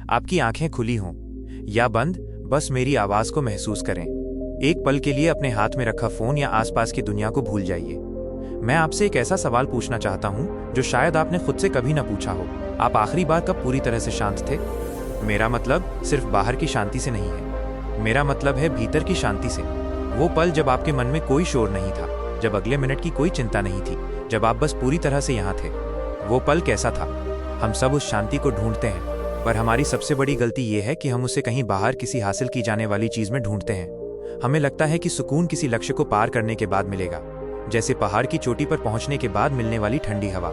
आपकी आंखें खुली हों या बंद, बस मेरी आवाज को महसूस करें। एक पल के लिए अपने हाथ में रखा फोन या आसपास की दुनिया को भूल जाइए। मैं आपसे एक ऐसा सवाल पूछना चाहता हूं जो शायद आपने खुद से कभी ना पूछा हो। आप आखिरी बार कब पूरी तरह से शांत थे? मेरा मतलब सिर्फ बाहर की शांति से नहीं है, मेरा मतलब है भीतर की शांति से। वो पल जब आपके मन में कोई शोर नहीं था, जब अगले मिनट की कोई चिंता नहीं थी, जब आप बस पूरी तरह से यहाँ थे। वो पल कैसा था? हम सब उस शांति को ढूंढते हैं, पर हमारी सबसे बड़ी गलती ये है कि हम उसे कहीं बाहर किसी हासिल की जाने वाली चीज में ढूंढते हैं। हमें लगता है कि सुकून किसी लक्ष्य को पार करने के बाद मिलेगा, जैसे पहाड़ की चोटी पर पहुंचने के बाद मिलने वाली ठंडी हवा।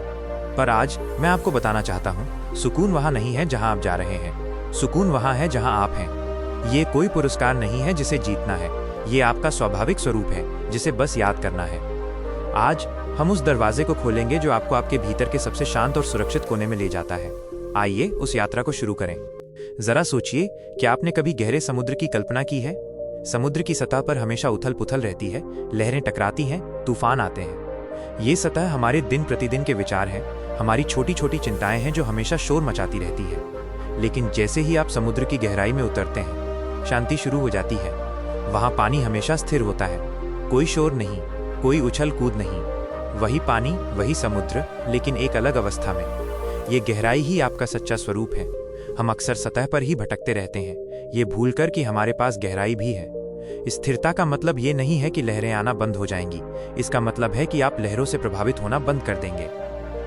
पर आज मैं आपको बताना चाहता हूं, सुकून वहां नहीं है जहां आप जा रहे हैं, सुकून वहां है जहां आप हैं। ये कोई पुरस्कार नहीं है जिसे जीतना है, ये आपका स्वाभाविक स्वरूप है जिसे बस याद करना है। आज हम उस दरवाजे को खोलेंगे जो आपको आपके भीतर के सबसे शांत और सुरक्षित कोने में ले जाता है। आइए उस यात्रा को शुरू करें। जरा सोचिए, क्या आपने कभी गहरे समुद्र की कल्पना की है? समुद्र की सतह पर हमेशा उथल पुथल रहती है, लहरें टकराती हैं, तूफान आते हैं। ये सतह हमारे दिन प्रतिदिन के विचार हैं, हमारी छोटी छोटी चिंताएं हैं जो हमेशा शोर मचाती रहती है। लेकिन जैसे ही आप समुद्र की गहराई में उतरते हैं, शांति शुरू हो जाती है। वहां पानी हमेशा स्थिर होता है, कोई शोर नहीं, कोई उछल कूद नहीं। वही पानी, वही समुद्र, लेकिन एक अलग अवस्था में। ये गहराई ही आपका सच्चा स्वरूप है। हम अक्सर सतह पर ही भटकते रहते हैं, ये भूलकर कि हमारे पास गहराई भी है। स्थिरता का मतलब ये नहीं है कि लहरें आना बंद हो जाएंगी, इसका मतलब है कि आप लहरों से प्रभावित होना बंद कर देंगे।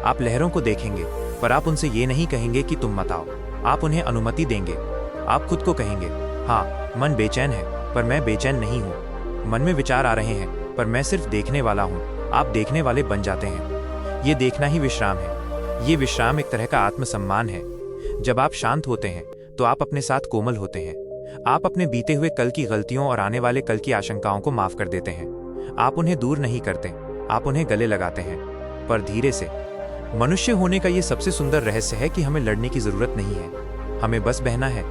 आप लहरों को देखेंगे, पर आप उनसे ये नहीं कहेंगे कि तुम मत आओ। आप उन्हें अनुमति देंगे। आप खुद को कहेंगे, हाँ, मन बेचैन है, पर मैं बेचैन नहीं हूँ। मन में विचार आ रहे हैं, पर मैं सिर्फ देखने वाला हूँ। आप देखने वाले बन जाते हैं। ये देखना ही विश्राम है। ये विश्राम एक तरह का आत्मसम्मान है। जब आप शांत होते हैं तो आप अपने साथ कोमल होते हैं। आप अपने बीते हुए कल की गलतियों और आने वाले कल की आशंकाओं को माफ कर देते हैं। आप उन्हें दूर नहीं करते, आप उन्हें गले लगाते हैं, पर धीरे से। मनुष्य होने का ये सबसे सुंदर रहस्य है कि हमें लड़ने की जरूरत नहीं है, हमें बस बहना है।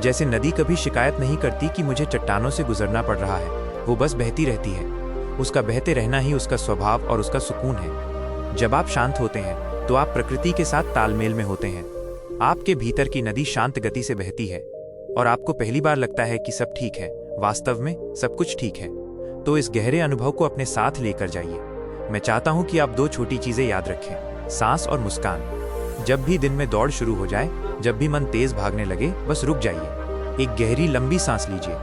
जैसे नदी कभी शिकायत नहीं करती कि मुझे चट्टानों से गुजरना पड़ रहा है, वो बस बहती रहती है। उसका बहते रहना ही उसका स्वभाव और उसका सुकून है। जब आप शांत होते हैं तो आप प्रकृति के साथ तालमेल में होते हैं। आपके भीतर की नदी शांत गति से बहती है और आपको पहली बार लगता है कि सब ठीक है। वास्तव में सब कुछ ठीक है। तो इस गहरे अनुभव को अपने साथ लेकर जाइए। मैं चाहता हूं कि आप दो छोटी चीजें याद रखें, सांस और मुस्कान। जब भी दिन में दौड़ शुरू हो जाए, जब भी मन तेज भागने लगे, बस रुक जाइए। एक गहरी लंबी सांस लीजिए,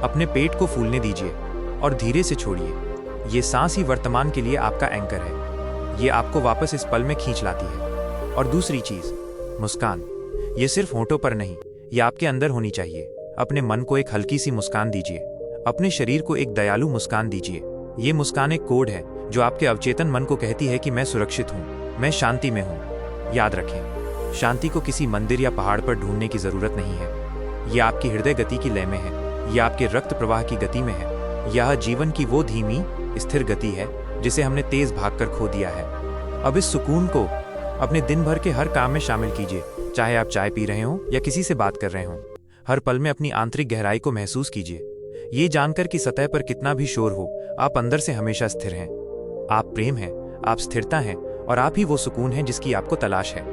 अपने पेट को फूलने दीजिए और धीरे से छोड़िए। ये सांस ही वर्तमान के लिए आपका एंकर है। ये आपको वापस इस पल में खींच लाती है। और दूसरी चीज, मुस्कान। ये सिर्फ होंठों पर नहीं, ये आपके अंदर होनी चाहिए। अपने मन को एक हल्की सी मुस्कान दीजिए, अपने शरीर को एक दयालु मुस्कान दीजिए। ये मुस्कान एक कोड है जो आपके अवचेतन मन को कहती है कि मैं सुरक्षित हूँ, मैं शांति में हूँ। याद रखें, शांति को किसी मंदिर या पहाड़ पर ढूंढने की जरूरत नहीं है। ये आपकी हृदय गति की लय में है, ये आपके रक्त प्रवाह की गति में है। यह जीवन की वो धीमी स्थिर गति है जिसे हमने तेज भागकर खो दिया है। अब इस सुकून को अपने दिन भर के हर काम में शामिल कीजिए, चाहे आप चाय पी रहे हों या किसी से बात कर रहे हों। हर पल में अपनी आंतरिक गहराई को महसूस कीजिए। ये जानकर कि सतह पर कितना भी शोर हो, आप अंदर से हमेशा स्थिर हैं। आप प्रेम हैं, आप स्थिरता हैं और आप ही वो सुकून हैं जिसकी आपको तलाश है।